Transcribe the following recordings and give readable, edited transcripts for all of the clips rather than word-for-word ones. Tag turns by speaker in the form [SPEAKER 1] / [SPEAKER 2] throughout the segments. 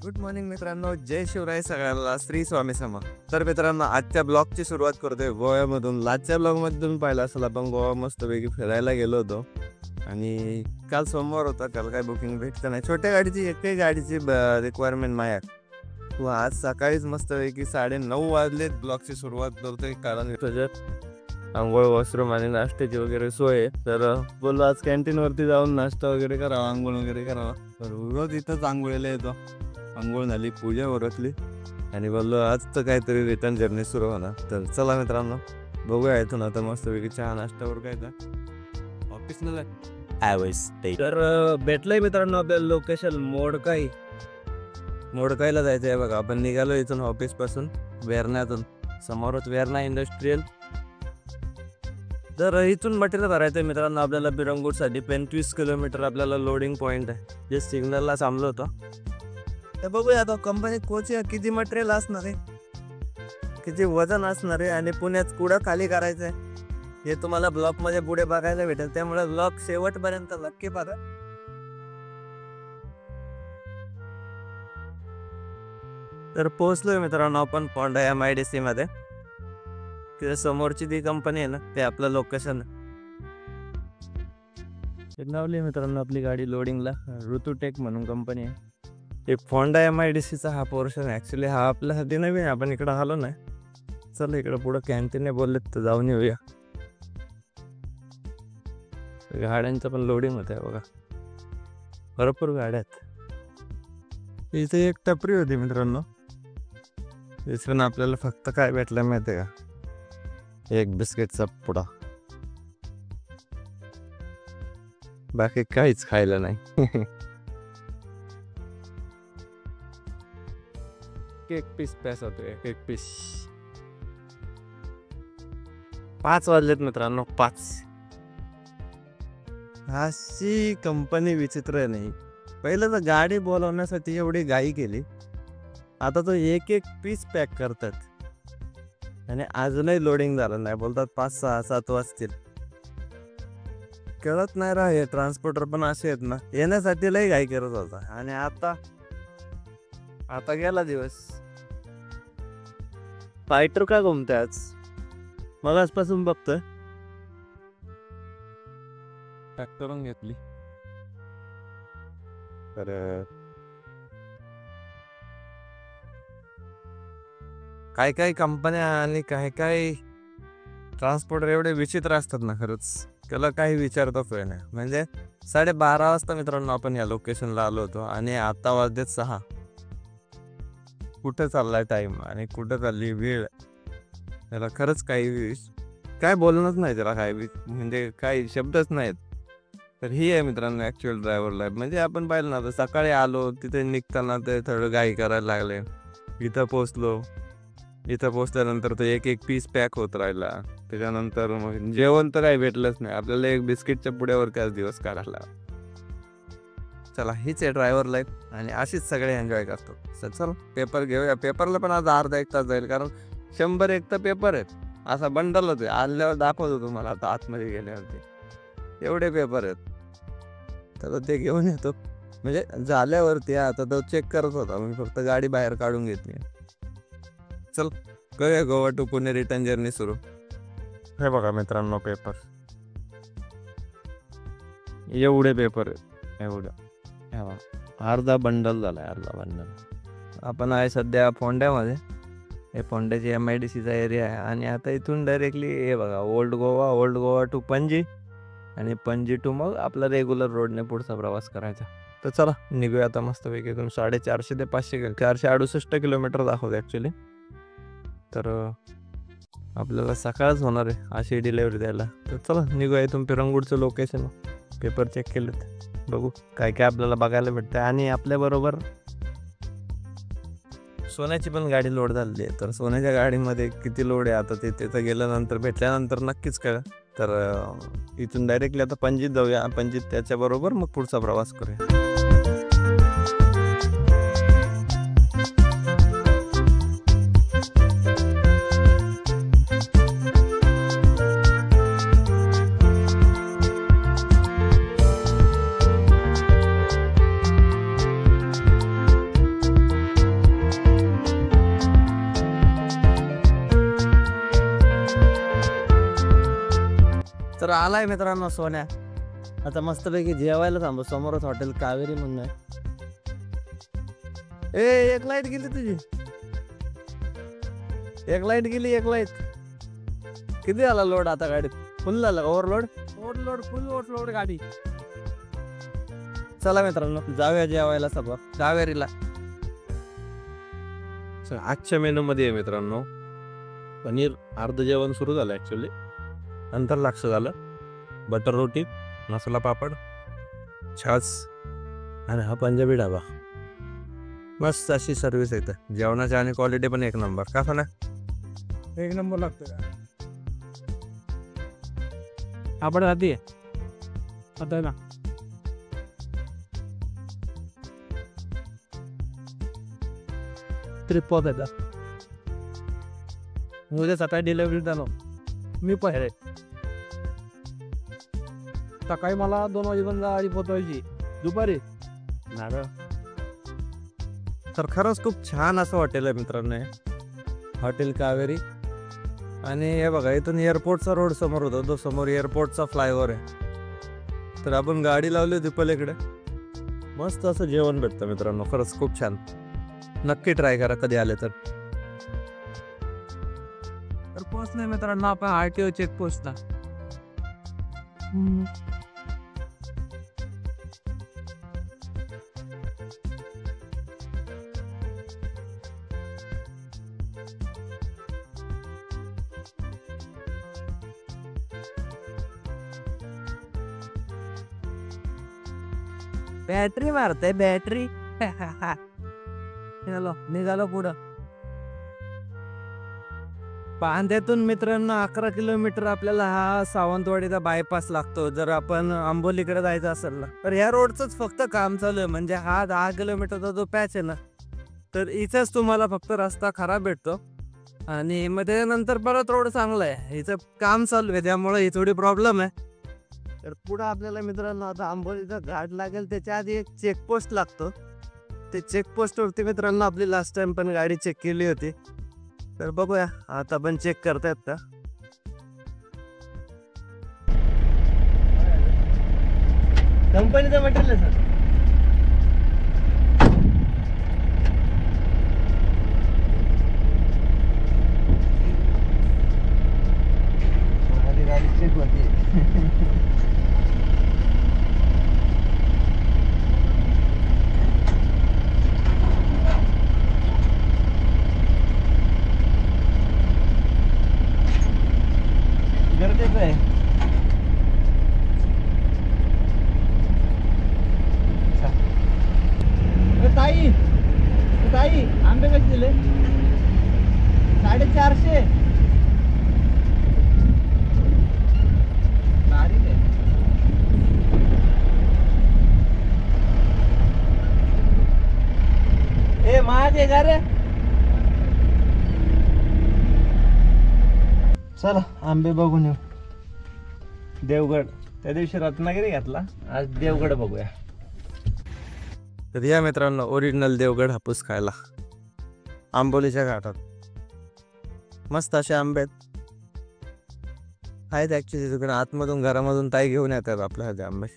[SPEAKER 1] Good morning मित्रांनो, जय शिवराय सगळ्यांना, श्री स्वामी समर्थ. तर मित्रांनो, आजच्या ब्लॉगची सुरुवात करतोय गोव्यामधून. लाजच्या ब्लॉगमधून पाहिलं असेल आपण गोवा मस्तपैकी फिरायला गेलो होतो. आणि काल सोमवार होता, काल काय बुकिंग भेटतं नाही. छोट्या गाडीची एकही गाडीची रिक्वायरमेंट नाही आहे. तू आज सकाळीच मस्तपैकी 9:30 वाजलेत ब्लॉगची सुरुवात करतोय. कारण त्याच्यात आंघोळ, वॉशरूम आणि नाश्त्याची वगैरे सोय आहे. तर बोललो आज कॅन्टीनवरती जाऊन नाश्ता वगैरे करावा, आंघोळ वगैरे करावा. तर रोज इथंच आंघोळीला येतो. आंघोळ झाली, पूजा ओरखली आणि बोललो आज तर काहीतरी रिटर्न जर्नी सुरू होणार. तर चला मित्रांनो, बघूया इथून आता मस्तपैकी चहा नाश्त्यावर काय तर ऑफिसला तर भेटलंय मित्रांनो आपल्याला लोकेशन मोडकाईला जायचं आहे. बघा आपण निघालो इथून ऑफिस पासून, वेरण्यातून. समोरच वेरणा इंडस्ट्रीयल. तर इथून मटेरियल भरायचं आहे मित्रांनो आपल्याला बिरंगूरसाठी. 25 किलोमीटर आपल्याला लोडिंग पॉईंट आहे, जे सिग्नलला थांबलो होतो. तर बघूया आता कंपनी कोच किती मटेरियल असणार आहे, किती वजन असणार आहे आणि पुण्यात कुठं खाली करायचं आहे हे तुम्हाला ब्लॉगमध्ये पुढे बघायला भेटेल. त्यामुळे ब्लॉग शेवटपर्यंत नक्की बघा. तर पोहोचलोय मित्रांनो आपण फोंडा MIDC मध्ये. तिथे समोरची ती कंपनी आहे ना, ते आपलं लोकेशन लावली मित्रांनो आपली गाडी लोडिंगला. ऋतुटेक म्हणून कंपनी आहे. एक फोंडा MIDCचा हा पोर्शन आहे. ॲक्च्युली हा आपल्यासाठी नवीन आहे, आपण इकडं आलो नाही. चल इकडं पुढं कॅन्टीनने बोललेत तर जाऊन येऊया. गाड्यांचं पण लोडिंग होत आहे बघा, भरपूर गाड्या आहेत. इथे एक टपरी होती मित्रांनो, इथून आपल्याला फक्त काय भेटलं माहिती आहे का, एक बिस्किटचा पुडा, बाकी काहीच खायला नाही. एक पीस पॅस होतो, एक पीस. 5 वाजलेत मित्रांनो, 5. अशी कंपनी विचित्र आहे नाही. पहिलं तर गाडी बोलवण्यासाठी एवढी घाई केली, आता तो एक पीस पॅक करतात आणि अजूनही लोडिंग झालं नाही. बोलतात 5, 6, 7 वाजतील. कळत नाही रा, हे ट्रान्सपोर्टर पण असे आहेत ना, येण्यासाठी लई घाई करत होता. आणि आता गेला दिवस. फायटर का घुमते आज, मग आजपासून बघतोय. पॅक करून घेतली. तर काय कंपन्या आणि काय ट्रान्सपोर्टर एवढे विचित्र असतात ना, खरंच त्याला काही विचारता सोय नाही. म्हणजे 12:30 वाजता मित्रांनो आपण या लोकेशनला आलो होतो आणि आता वाजलेत 6. कुठं चाललाय टाइम आणि कुठं चालली वेळ, त्याला खरंच काय बोलणंच नाही त्याला, म्हणजे काही शब्दच नाहीत. तर ही आहे मित्रांनो ॲक्च्युअल ड्रायव्हर लाईफ. म्हणजे आपण पाहिलं ना, तर सकाळी आलो, तिथे निघताना ते थोडं घाई करायला लागले. इथं पोचल्यानंतर तो एक पीस पॅक होत राहिला. त्याच्यानंतर मग जेवण तर काही भेटलंच नाही आपल्याला, एक बिस्किटच्या पुड्यावर त्याच दिवस काढायला. चला, हीच आहे ड्रायव्हर लाईफ आणि अशीच सगळे एन्जॉय करतो. चल पेपर घेऊया. पेपरला पण आज अर्धा 1 तास जाईल, कारण 101 तर पेपर आहेत. असा बंडल होते, आल्यावर दाखवतो तुम्हाला आता आतमध्ये गेल्यावरती एवढे पेपर आहेत. तर ते घेऊन येतो, म्हणजे झाल्यावरती. आता तो चेक करत होता, मी फक्त गाडी बाहेर काढून घेतली. चल करूया Goa to Pune return journey सुरू. हे बघा मित्रांनो पेपर, एवढे पेपर आहेत, एवढं. अर्धा बंडल झालाय, अर्धा बंडल. आपण आहे सध्या फोंड्यामध्ये. हे फोंड्याची MIDCचा एरिया आहे. आणि आता इथून डायरेक्टली हे बघा ओल्ड गोवा टू पणजी आणि पणजी टू मग आपला रेग्युलर रोडने पुढचा प्रवास करायचा. तर चला निघूया आता मस्तपैकी. इथून 450 ते 500 468 किलोमीटर दाखवते ॲक्च्युली. तर आपल्याला सकाळच होणार आहे अशी डिलेवरी द्यायला. तर चला निघूया इथून. पिरंगूडचं लोकेशन पेपर चेक केलेत, बघू काय आपल्याला बघायला भेटतं. आणि आपल्याबरोबर सोन्याची पण गाडी लोड झालेली आहे. तर सोन्याच्या गाडीमध्ये किती लोड आहे आता ते तिथं गेल्यानंतर भेटल्यानंतर नक्कीच कळलं. तर इथून डायरेक्टली आता पणजीत जाऊया. पणजीत त्याच्याबरोबर मग पुढचा प्रवास करूया. आलाय मित्रांनो सोन्या. आता मस्तपैकी जेवायला थांबू. समोरच हॉटेल कावेरी म्हणून आहे. एक लाईट गेली तुझी. एक लाईट गेली. एक लाईट. किती आला लोड आता गाडीत? फुल झाला ओव्हरलोड.
[SPEAKER 2] ओव्हरलोड फुल ओव्हरलोड गाडी.
[SPEAKER 1] चला मित्रांनो जाऊया जेवायला सगळं कावेरीला. आजच्या मेनू मध्ये आहे मित्रांनो पनीर अर्ध जेवण सुरू झालं ऍक्च्युली. नंतर लक्ष झालं बटर रोटी, मसाला पापड, छास आणि हा पंजाबी ढाबा. मस्त अशी सर्व्हिस येते जेवणाची आणि क्वालिटी पण एक नंबर. का ना
[SPEAKER 2] एक नंबर लागतो का आपण आधी आता ना. ट्रिप येतात उद्या सकाळी डिलिव्हरी जाणं. मी पहिले सकाळी मला 2 वाजेपर्यंत गाडी पोहोचवायची. दुपारी
[SPEAKER 1] नारळ. तर खरंच खूप छान असं हॉटेल आहे मित्रांनो हॉटेल कावेरी. आणि हे बघा इथून एअरपोर्टचा रोड समोर होता. तो समोर एअरपोर्टचा फ्लायओव्हर आहे. तर आपण गाडी लावली होती पलीकडे. मस्त असं जेवण भेटतं मित्रांनो. खरंच खूप छान. नक्की ट्राय करा कधी आले तर.
[SPEAKER 2] पोहोचलोय मित्रांनो आपण RTO चेकपोस्टला. बॅटरी मारते बॅटरी. निघालो पुढं. पांद्यातून मित्रांनो 11 किलोमीटर आपल्याला हा सावंतवाडीचा बायपास लागतो. जर आपण आंबोलीकडे जायचं असेल ना तर ह्या रोडचंच फक्त काम चालू आहे. म्हणजे हा 10 किलोमीटरचा जो पॅच आहे ना तर इथंच तुम्हाला फक्त रस्ता खराब भेटतो. आणि मग त्याच्यानंतर परत रोड चांगला आहे. हिचं काम चालू आहे त्यामुळे ही थोडी प्रॉब्लेम आहे. तर पुढं आपल्याला मित्रांनो आता आंबोलीचा घाट लागेल. त्याच्या आधी एक चेकपोस्ट लागतो. ते चेकपोस्टवरती मित्रांनो आपली लास्ट टाइम पण गाडी चेक केली होती. तर बघूया आता पण चेक करतायत का. कंपनीचं मटेरियल सर. गाडी चेक होती. गरजेचं आहे. ताई ताई आंबे कसे दिले? 450. बारीक आहे. ए महाग आहे का रे? चला आंबे बघून येऊ. देवगड त्या दिवशी रत्नागिरी घेतला. आज देवगड बघूया. तर या मित्रांनो ओरिजिनल देवगड हापूस खायला आंबोलीच्या घाटात. मस्त असे आंबे आहेत ऍक्च्युली. तिकडे आतमधून घरामधून ताई घेऊन येतात आपल्या आंबे.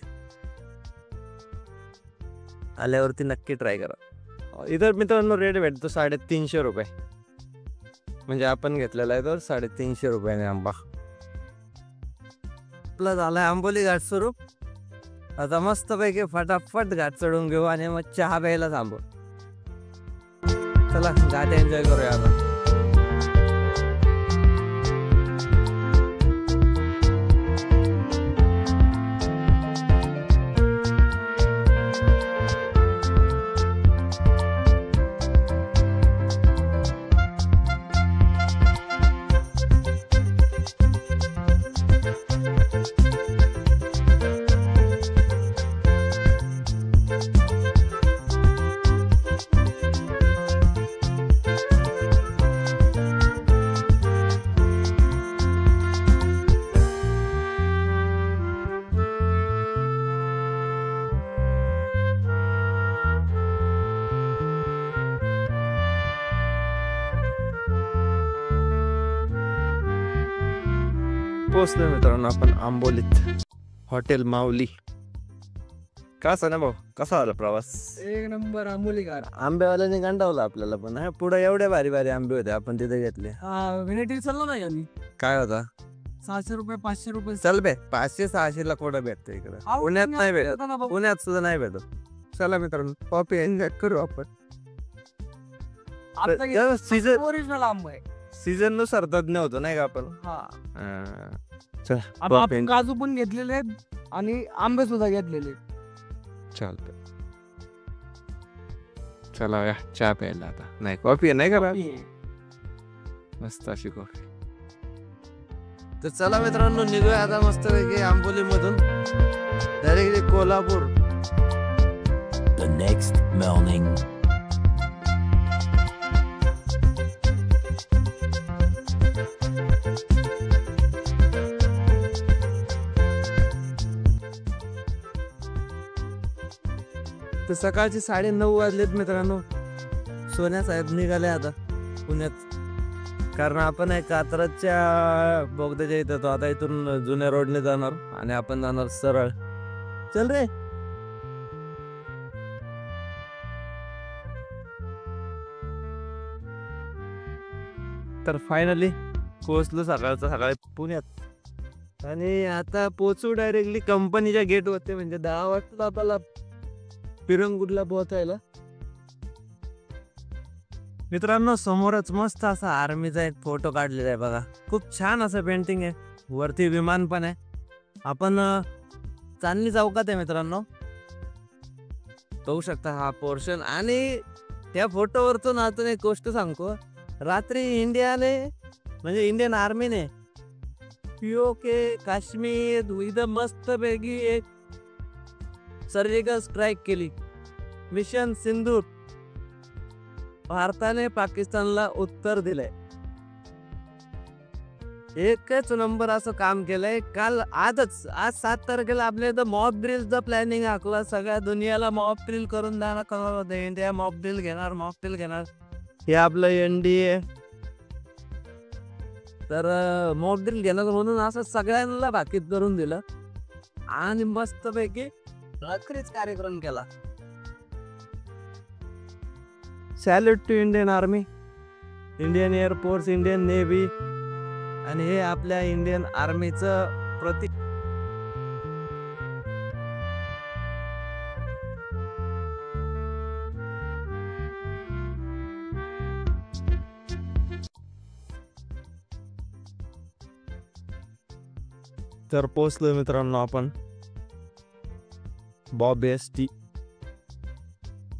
[SPEAKER 2] आल्यावरती नक्की ट्राय करा. इथं मित्रांनो रेट भेटतो 350 रुपये. म्हणजे आपण घेतलेला आहे तर 350 रुपयाने आंबा. आपला झालाय आंबोली घाट सुरू. आता मस्त पैकी फटाफट घाट चढून घेऊ आणि मग चहा प्यायला थांबू. चला घाट एन्जॉय करूया आता.
[SPEAKER 1] पोहोचलो मित्रांनो आपण आंबोलीत, हॉटेल माऊली. का ना भाऊ, कसा आला प्रवास?
[SPEAKER 2] एक नंबर आंबोली कार.
[SPEAKER 1] आंब्यावाल्याने गांडावलं आपल्याला, पण हा पुढे एवढे भारी भारी आंबे होते, आपण तिथे घेतले.
[SPEAKER 2] व्हेरायटी चाललो नाही आम्ही.
[SPEAKER 1] काय होता?
[SPEAKER 2] 600 रुपये 500 रुपये.
[SPEAKER 1] चल बे, 500-600 ला कोणा भेटतं इकडे? पुण्यात नाही भेटत, पुण्यात सुद्धा नाही भेटत. चला मित्रांनो, कॉफी एन्जॉय करू आपण. सीझन
[SPEAKER 2] ओरिजिनल आंबा आहे.
[SPEAKER 1] सीझन नुसार तज्ञ होतो नाही का आपण. चला
[SPEAKER 2] आपण काजू पण घेतलेले आहेत आणि आंबे सुद्धा घेतलेले.
[SPEAKER 1] चालतं, चला या चहा प्यायला. आता नाही कॉफी नाही का मस्त अशी कॉफी. तर चला मित्रांनो, निघूया आता मस्त पैकी आंबोली मधून directly Kolhapur.
[SPEAKER 3] The next morning.
[SPEAKER 2] तर सकाळचे 9:30 वाजलेत मित्रांनो. सोन्या साहेब निघाले आता पुण्यात, कारण आपण एक कात्रजच्या बोगद्याच्या इथं तो आता इथून जुन्या रोडने जाणार आणि आपण जाणार सरळ. चल रे. तर फायनली पोहोचलो सकाळचं सकाळी पुण्यात आणि आता पोचू डायरेक्टली कंपनीच्या गेट वरती. म्हणजे 10 वाजता आपल्याला पिरंगुटला पोहोचायला. मित्रांनो, समोरच मस्त असा आर्मीचा एक फोटो काढलेला आहे बघा. खूप छान असं पेंटिंग आहे. वरती विमान पण आहे. आपण चांदणी चौकात आहे मित्रांनो, बघू शकता हा पोर्शन. आणि त्या फोटोवरतून अजून एक गोष्ट सांगतो. रात्री इंडियाने म्हणजे इंडियन आर्मीने POK काश्मीर इथं मस्त पैकी एक सर्जिकल स्ट्राईक केली. मिशन सिंदूर. भारताने पाकिस्तानला उत्तर दिलंय. एकच नंबर असं काम केलंय. आज 7 तारखेला आपल्या इथं मॉक ड्रिलचं प्लॅनिंग आखलं. सगळ्या दुनियाला मॉक ड्रिल करून करणार होते. इंडिया मॉक ड्रिल घेणार. हे आपलं NDA तर मॉक ड्रिल घेणार म्हणून असं सगळ्यांना भाकीत करून दिलं आणि मस्तपैकी रात्रीच कार्यक्रम केला. Salute to Indian army, Indian air force, Indian navy. आणि हे आपल्या इंडियन आर्मीचं प्रतीक.
[SPEAKER 1] तर पोहोचलोय मित्रांनो आपण बॉब ST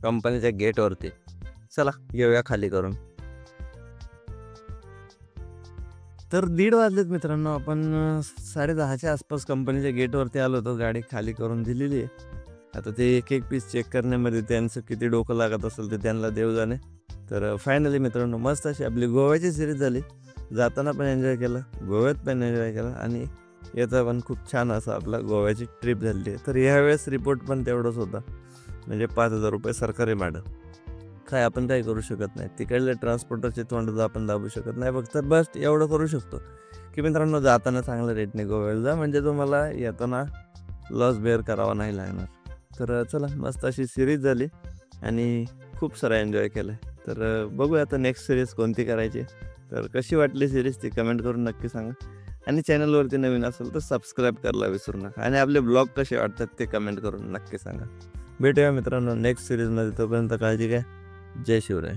[SPEAKER 1] कंपनीच्या गेट वरती. चला येऊया खाली करून.
[SPEAKER 2] तर 1:30 वाजलेत मित्रांनो. आपण 10:30च्या आसपास कंपनीच्या गेट वरती आलो होतो. गाडी खाली करून दिलेली आहे. आता ते एक पीस चेक करण्यामध्ये त्यांचं किती डोकं लागत असेल ते त्यांना देव जाणे. तर फायनली मित्रांनो, मस्त अशी आपली गोव्याची सिरीज झाली. जाताना पण एन्जॉय केलं, गोव्यात पण एन्जॉय केला आणि याचा पण खूप छान असं आपला गोव्याची ट्रिप झाली आहे. तर यावेळेस रिपोर्ट पण तेवढंच होता, म्हणजे 5,000 रुपये सरकारी भाडं. काय आपण काही करू शकत नाही. तिकडले ट्रान्सपोर्टरचे तोंड आपण दाबू शकत नाही. फक्त बस एवढं करू शकतो की मित्रांनो, जाताना चांगल्या रेटने गोव्याला जा, म्हणजे तुम्हाला येताना लॉस बेअर करावा नाही लागणार. तर चला, मस्त अशी सिरीज झाली आणि खूप सारा एन्जॉय केलं आहे. तर बघूया आता नेक्स्ट सिरीज कोणती करायची. तर कशी वाटली सिरीज ती कमेंट करून नक्की सांगा. आणि चॅनलवरती नवीन असेल तर सबस्क्राईब करायला विसरू नका. आणि आपले ब्लॉग कसे वाटतात ते कमेंट करून नक्की सांगा. भेटूया मित्रांनो नेक्स्ट सिरीजमध्ये. तोपर्यंत काळजी घ्या. जय शिवराय.